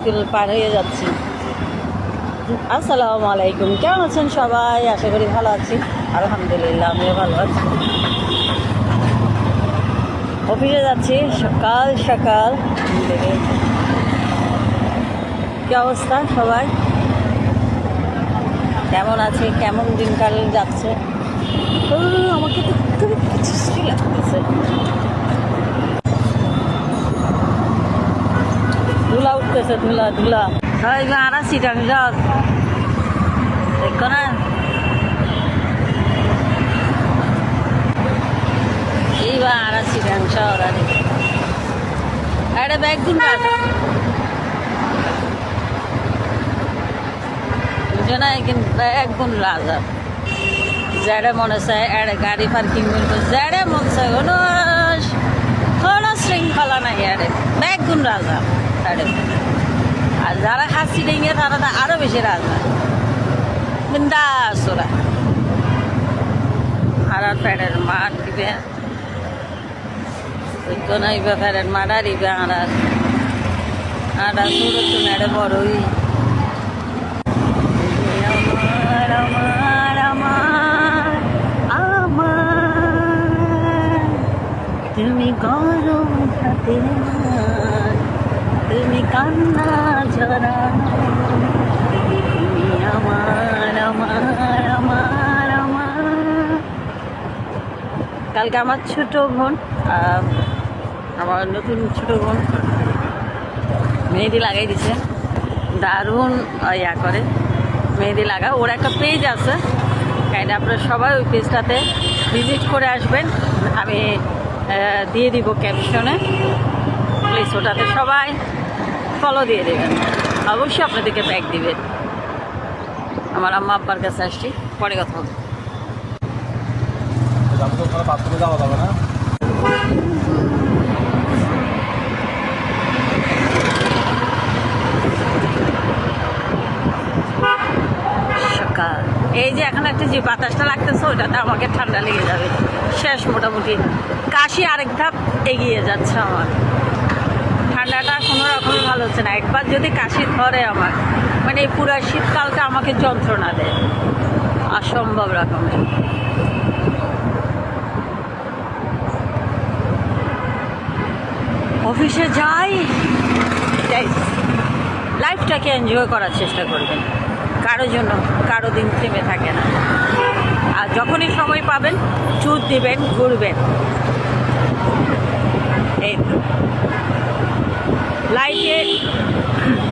School পার হয়ে যাচ্ছি। আসসালামু আলাইকুম, কেমন আছেন সবাই? আশা করি ভালো আছি। আলহামদুলিল্লাহ, আমিও ভালো আছি। অফিসে যাচ্ছি সকাল সকাল। কি অবস্থা সবাই? কেমন আছে? কেমন দিনকাল যাচ্ছে? আমাকে তো খুবই কিছু লাগতেছে। ধুলা উঠতেছে, ধুলা ধুলা। হয় বা আনা সিটাং যাও দেখো না, এইবার আনা সিটাং শহরে একটা ব্যাগ দিন বুঝে না, কিন্তু ব্যাগ গুণ রাজা যারা মনে চায় একটা গাড়ি পার্কিং করবো, যারা মন চায় কোনো কোনো শৃঙ্খলা নাই। আরে ব্যাগ গুণ রাজা তাদের। আর যারা হাসি ডেঙ্গে তারা তো আরো বেশি রাজা, বিন্দাস ওরা। আর প্যাডের মার দিবে নাইবে, প্যাডের মারা দিবে। আর সুরত মেড়ে বড়ই আমার আমার আমার তুমি গরম হাতে, তুমি কান্না ঝরা, তুমি আমার আমার আমার আমার। কালকে আমার ছোট বোন, আমার নতুন ছোট বোন মেহেদি লাগাই দিছে। দারুণ ইয়া করে মেহেদি লাগা। ওর একটা পেজ আছে, কাইন্ড আপনারা সবাই ওই পেজটাতে ভিজিট করে আসবেন। আমি দিয়ে দিব ক্যাপশনে, প্লিজ ওটাতে সবাই ফলো দিয়ে দেবেন। অবশ্যই আপনাদেরকে ব্যাগ দিবেন। আমার আম্মা আব্বার কাছে আসছি, পরে কথা হবে। সকাল এই যে এখন একটা যে বাতাসটা লাগতেছে, ওটাতে আমাকে ঠান্ডা লেগে যাবে। শেষ মোটামুটি, কাশি আরেক ধাপ এগিয়ে যাচ্ছে আমার। ঠান্ডাটা কোনো রকমই ভালো হচ্ছে না। একবার যদি কাশি ধরে আমার, মানে এই পুরো শীতকালটা আমাকে যন্ত্রণা দেয় অসম্ভব রকমের। অফিসে যাই, লাইফটাকে এনজয় করার চেষ্টা করবেন। কারোর জন্য কারো দিন থেমে থাকে না। আর যখনই সময় পাবেন ছুট দিবেন, ঘুরবেন। এই লাইফে